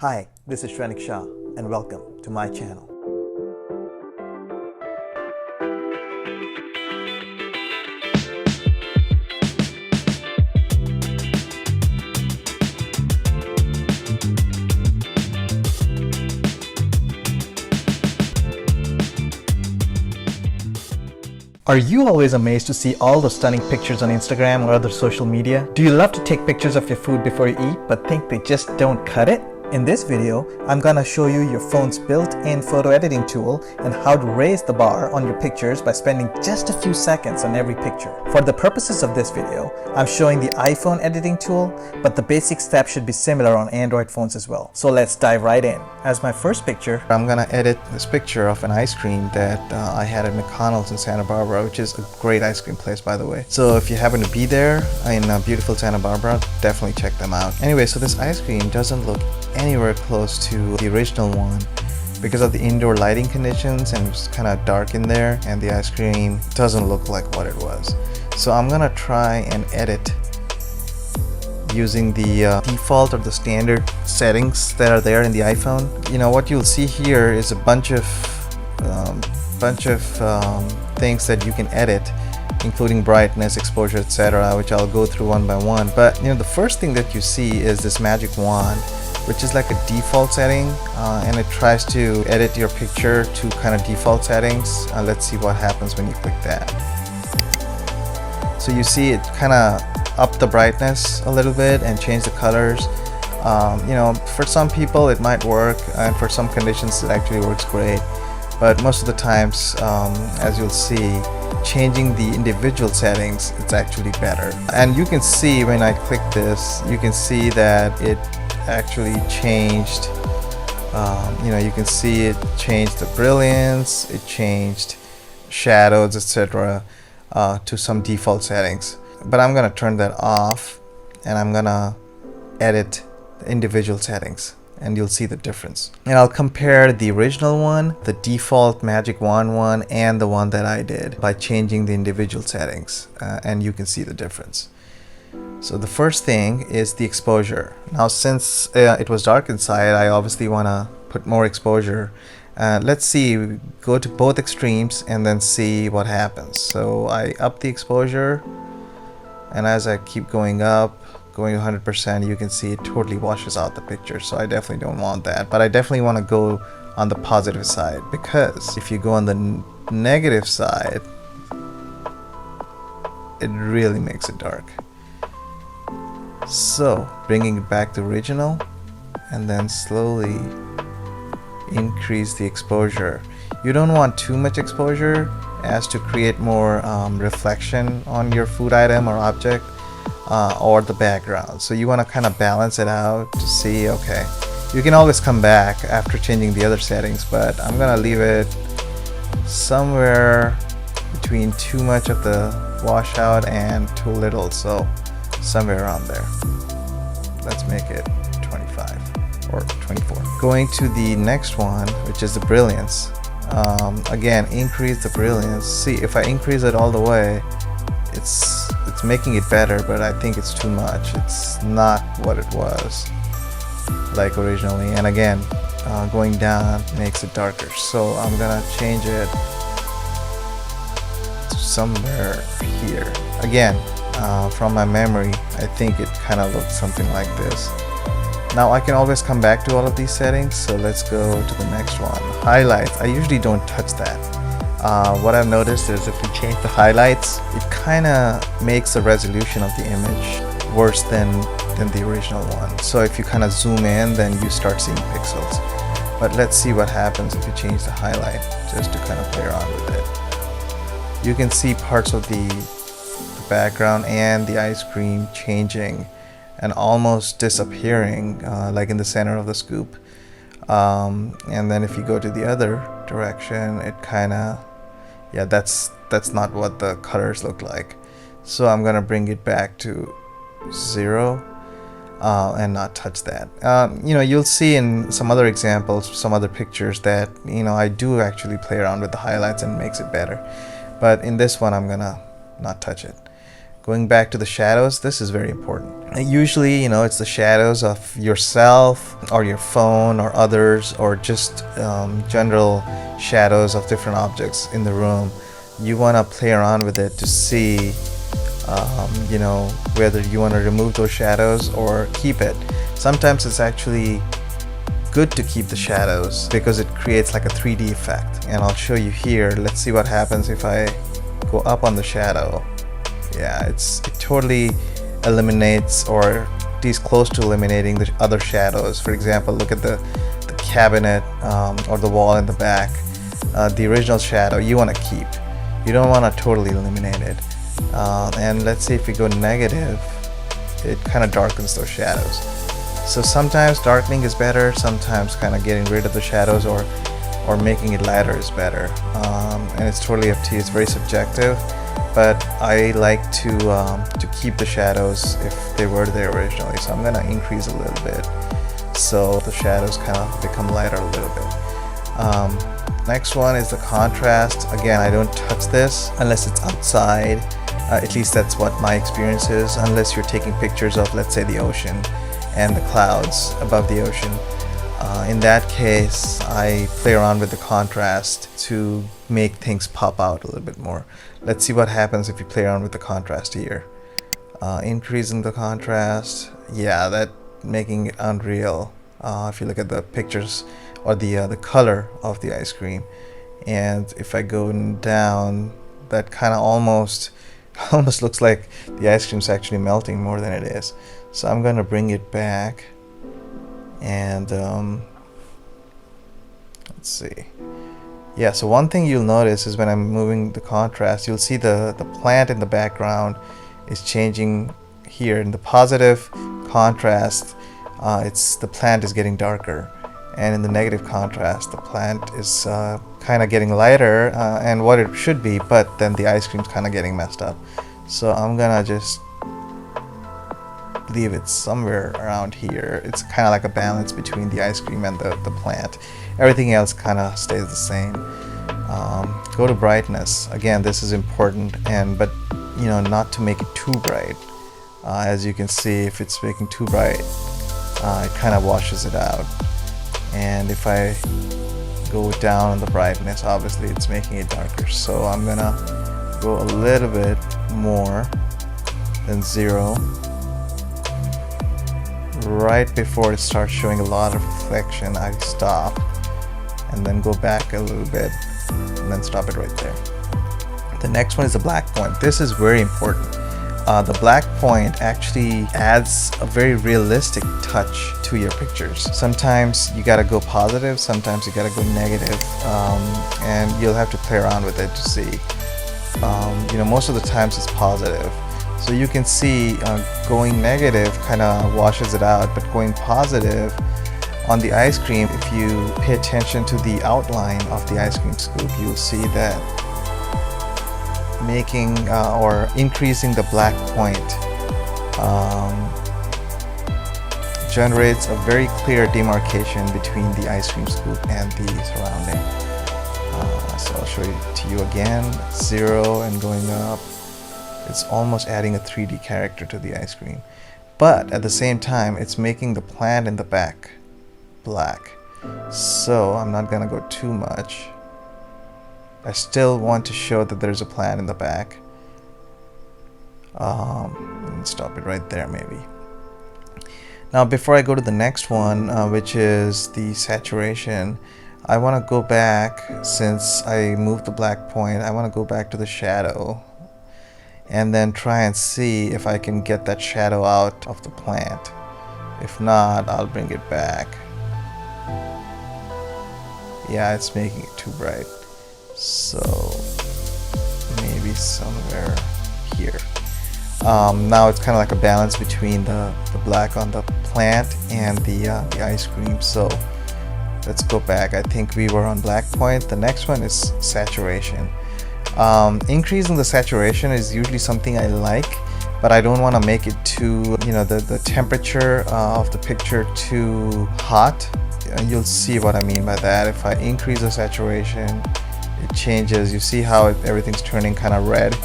Hi, this is Shrenik Shah and welcome to my channel. Are you always amazed to see all the stunning pictures on Instagram or other social media? Do you love to take pictures of your food before you eat but think they just don't cut it? In this video, I'm gonna show you your phone's built-in photo editing tool and how to raise the bar on your pictures by spending just a few seconds on every picture. For the purposes of this video, I'm showing the iPhone editing tool, but the basic steps should be similar on Android phones as well. So let's dive right in. As my first picture, I'm gonna edit this picture of an ice cream that I had at McDonald's in Santa Barbara, which is a great ice cream place, by the way. So if you happen to be there in beautiful Santa Barbara, definitely check them out. Anyway, so this ice cream doesn't look anywhere close to the original one because of the indoor lighting conditions, and it's kind of dark in there, and the ice cream doesn't look like what it was. So I'm gonna try and edit using the default or the standard settings that are there in the iPhone. You know, what you'll see here is a bunch of things that you can edit, including brightness, exposure, etc., which I'll go through one by one. But you know, the first thing that you see is this magic wand, which is like a default setting, and it tries to edit your picture to kind of default settings. Let's see what happens when you click that. So you see it kind of up the brightness a little bit and change the colors. You know, for some people it might work, and for some conditions it actually works great, but most of the times, as you'll see, changing the individual settings, it's actually better. And you can see when I click this, you can see that it actually changed, you know, you can see it changed the brilliance, it changed shadows, etc., to some default settings. But I'm gonna turn that off and I'm gonna edit the individual settings, and you'll see the difference. And I'll compare the original one, the default magic wand one, and the one that I did by changing the individual settings, and you can see the difference. So the first thing is the exposure. Now, since it was dark inside, I obviously want to put more exposure. Let's see, go to both extremes and then see what happens. So I up the exposure, and as I keep going up, going 100%, you can see it totally washes out the picture. So I definitely don't want that, but I definitely want to go on the positive side, because if you go on the negative side, it really makes it dark. So bringing it back to original, and then slowly increase the exposure. You don't want too much exposure as to create more reflection on your food item or object, or the background. So you want to kind of balance it out to see, okay, you can always come back after changing the other settings, but I'm gonna leave it somewhere between too much of the washout and too little, so somewhere around there. Let's make it 25 or 24. Going to the next one, which is the brilliance. Again, increase the brilliance. See, if I increase it all the way, it's making it better, but I think it's too much. It's not what it was like originally. And again, going down makes it darker. So I'm gonna change it to somewhere here. Again, from my memory, I think it kind of looks something like this. Now I can always come back to all of these settings, so let's go to the next one. Highlights, I usually don't touch that. What I've noticed is if we change the highlights, it kind of makes the resolution of the image worse than the original one. So if you kind of zoom in, then you start seeing pixels. But let's see what happens if you change the highlight, just to kind of play around with it. You can see parts of the background and the ice cream changing and almost disappearing, like in the center of the scoop. And then if you go to the other direction, it kind of, yeah, that's not what the colors look like. So I'm gonna bring it back to 0 and not touch that. You know, you'll see in some other examples, some other pictures, that, you know, I do actually play around with the highlights and makes it better. But in this one, I'm gonna not touch it. Going back to the shadows, this is very important. Usually, it's the shadows of yourself or your phone or others, or just general shadows of different objects in the room. You want to play around with it to see whether you want to remove those shadows or keep it. Sometimes it's actually good to keep the shadows because it creates like a 3D effect, and I'll show you here. Let's see what happens if I go up on the shadow. Yeah, it totally eliminates, or at least close to eliminating, the other shadows. For example, look at the cabinet or the wall in the back. The original shadow you want to keep. You don't want to totally eliminate it. And let's see if we go negative, it kind of darkens those shadows. So sometimes darkening is better, sometimes kind of getting rid of the shadows or making it lighter is better. And it's totally up to you. It's very subjective, but I like to keep the shadows if they were there originally. So I'm gonna increase a little bit so the shadows kind of become lighter a little bit. Next one is the contrast. Again, I don't touch this unless it's outside. At least that's what my experience is, unless you're taking pictures of, let's say, the ocean and the clouds above the ocean. In that case, I play around with the contrast to make things pop out a little bit more. Let's see what happens if you play around with the contrast here. Increasing the contrast, yeah, that making it unreal. If you look at the pictures or the color of the ice cream, and if I go down, that kind of almost looks like the ice cream's actually melting more than it is. So I'm gonna bring it back, and let's see. Yeah, so one thing you'll notice is when I'm moving the contrast, you'll see the plant in the background is changing here. In the positive contrast, the plant is getting darker, and in the negative contrast, the plant is kind of getting lighter and what it should be, but then the ice cream's kind of getting messed up. So I'm gonna just leave it somewhere around here. It's kind of like a balance between the ice cream and the plant. Everything else kind of stays the same. Go to brightness. Again, this is important, but not to make it too bright. As you can see, if it's making too bright, it kind of washes it out. And if I go down on the brightness, obviously it's making it darker. So I'm gonna go a little bit more than 0. Right before it starts showing a lot of reflection, I stop and then go back a little bit and then stop it right there. The next one is the black point. This is very important. The black point actually adds a very realistic touch to your pictures. Sometimes you gotta go positive, sometimes you gotta go negative, and you'll have to play around with it to see. Most of the times it's positive. So you can see going negative kind of washes it out, but going positive on the ice cream, if you pay attention to the outline of the ice cream scoop, you'll see that making or increasing the black point generates a very clear demarcation between the ice cream scoop and the surrounding. So I'll show it to you again. 0 and going up. It's almost adding a 3D character to the ice cream. But at the same time, it's making the plant in the back black. So I'm not gonna go too much. I still want to show that there's a plant in the back. Stop it right there maybe. Now before I go to the next one, which is the saturation, I want to go back, since I moved the black point, I want to go back to the shadow and then try and see if I can get that shadow out of the plant. If not, I'll bring it back. Yeah, it's making it too bright. So maybe somewhere here. Now it's kind of like a balance between the black on the plant and the ice cream. So let's go back. I think we were on black point. The next one is saturation. Increasing the saturation is usually something I like, but I don't want to make it too, the temperature of the picture too hot. You'll see what I mean by that. If I increase the saturation, it changes. You see how everything's turning kind of red,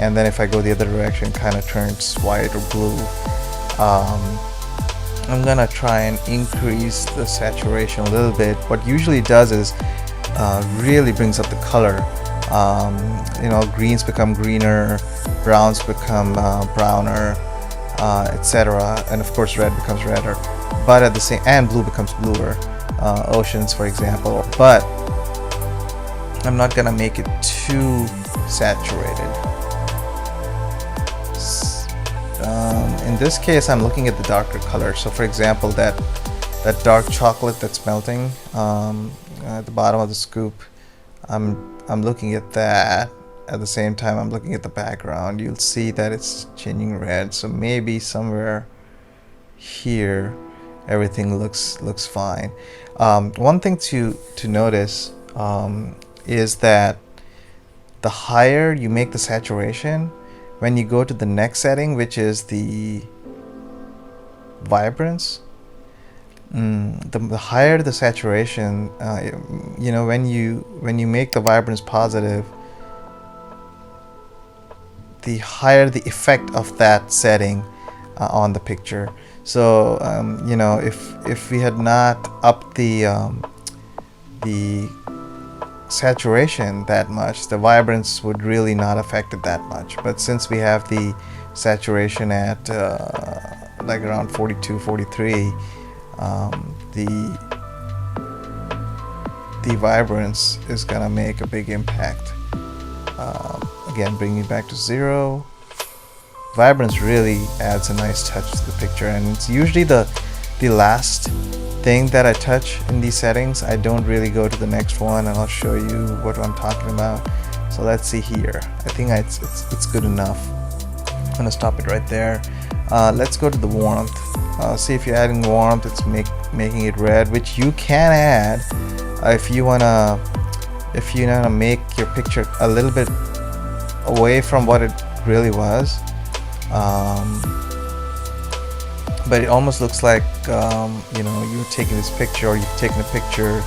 and then if I go the other direction, it kind of turns white or blue. I'm gonna try and increase the saturation a little bit. What usually it does is really brings up the color. You know, greens become greener, browns become browner, etc. And of course red becomes redder, but at the same, and blue becomes bluer, oceans for example. But I'm not gonna make it too saturated. In this case I'm looking at the darker color. So for example, that dark chocolate that's melting at the bottom of the scoop, I'm looking at that. At the same time I'm looking at the background. You'll see that it's changing red, so maybe somewhere here everything looks fine. One thing to notice is that the higher you make the saturation, when you go to the next setting, which is the vibrance, the higher the saturation, you know, when you make the vibrance positive, the higher the effect of that setting on the picture. So you know, if we had not upped the saturation that much, the vibrance would really not affect it that much. But since we have the saturation at like around 42, 43, the vibrance is gonna make a big impact. Again, bringing it back to 0. Vibrance really adds a nice touch to the picture, and it's usually the last thing that I touch in these settings. I don't really go to the next one, and I'll show you what I'm talking about. So let's see here. I think it's good enough. I'm gonna stop it right there. Let's go to the warmth. See, if you're adding warmth, it's making it red, which you can add if you wanna make your picture a little bit away from what it really was. But it almost looks like you know, you're taking this picture, or you've taken a picture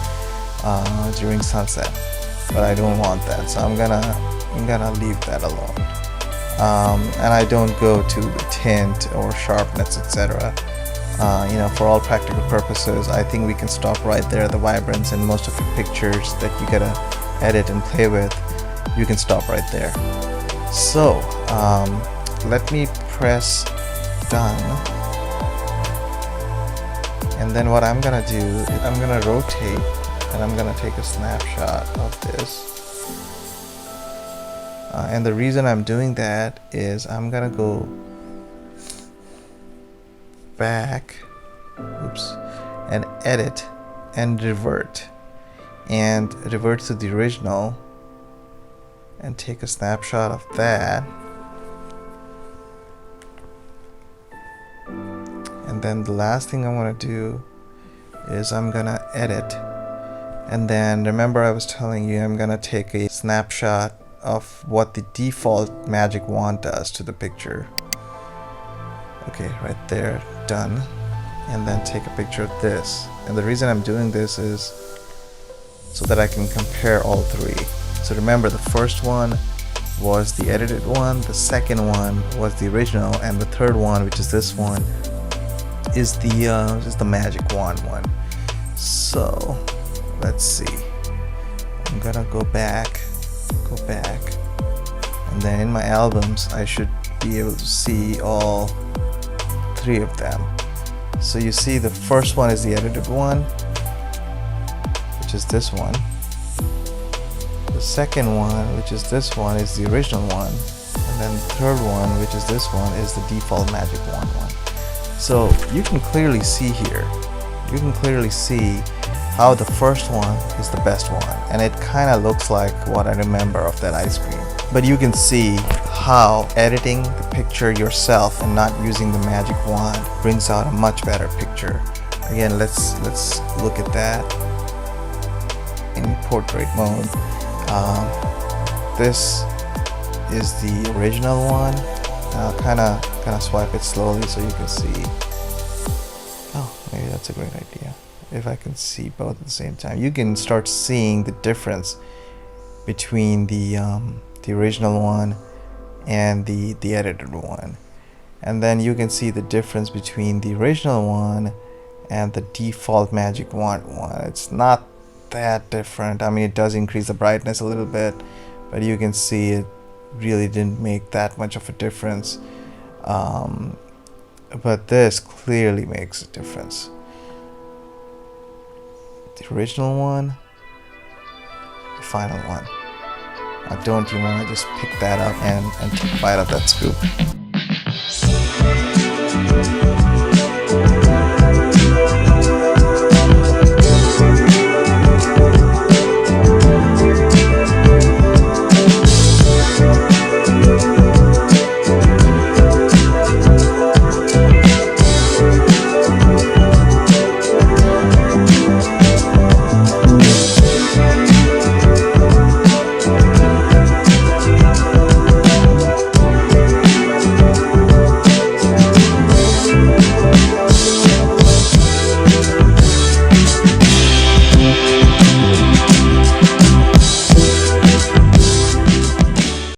during sunset. But I don't want that, so I'm gonna leave that alone. And I don't go to the tint or sharpness, etc. You know, for all practical purposes, I think we can stop right there. The vibrance in most of your pictures that you gotta edit and play with, you can stop right there. So let me press done, and then what I'm gonna do is I'm gonna rotate, and I'm gonna take a snapshot of this. And the reason I'm doing that is I'm gonna go back, and edit and revert to the original and take a snapshot of that. And then the last thing I want to do is I'm gonna edit, and then remember I was telling you I'm gonna take a snapshot of what the default magic wand does to the picture. Okay, right there, done. And then take a picture of this. And the reason I'm doing this is so that I can compare all three. So remember, the first one was the edited one, the second one was the original, and the third one, which is this one, is the magic wand one. So let's see. I'm gonna go back, and then in my albums I should be able to see all three of them. So you see, the first one is the edited one, which is this one. The second one, which is this one, is the original one, and then the third one, which is this one, is the default magic wand one. So you can clearly see here, you can clearly see how the first one is the best one, and it kind of looks like what I remember of that ice cream. But you can see how editing the picture yourself and not using the magic wand brings out a much better picture. Again, let's look at that in portrait mode. This is the original one. I'll kind of swipe it slowly so you can see. Oh, maybe that's a great idea. If I can see both at the same time, you can start seeing the difference between the original one and the edited one. And then you can see the difference between the original one and the default Magic Wand one. It's not that different. I mean, it does increase the brightness a little bit, but you can see it really didn't make that much of a difference. But this clearly makes a difference. The original one, the final one. Now don't you want to just pick that up and take a bite of that scoop?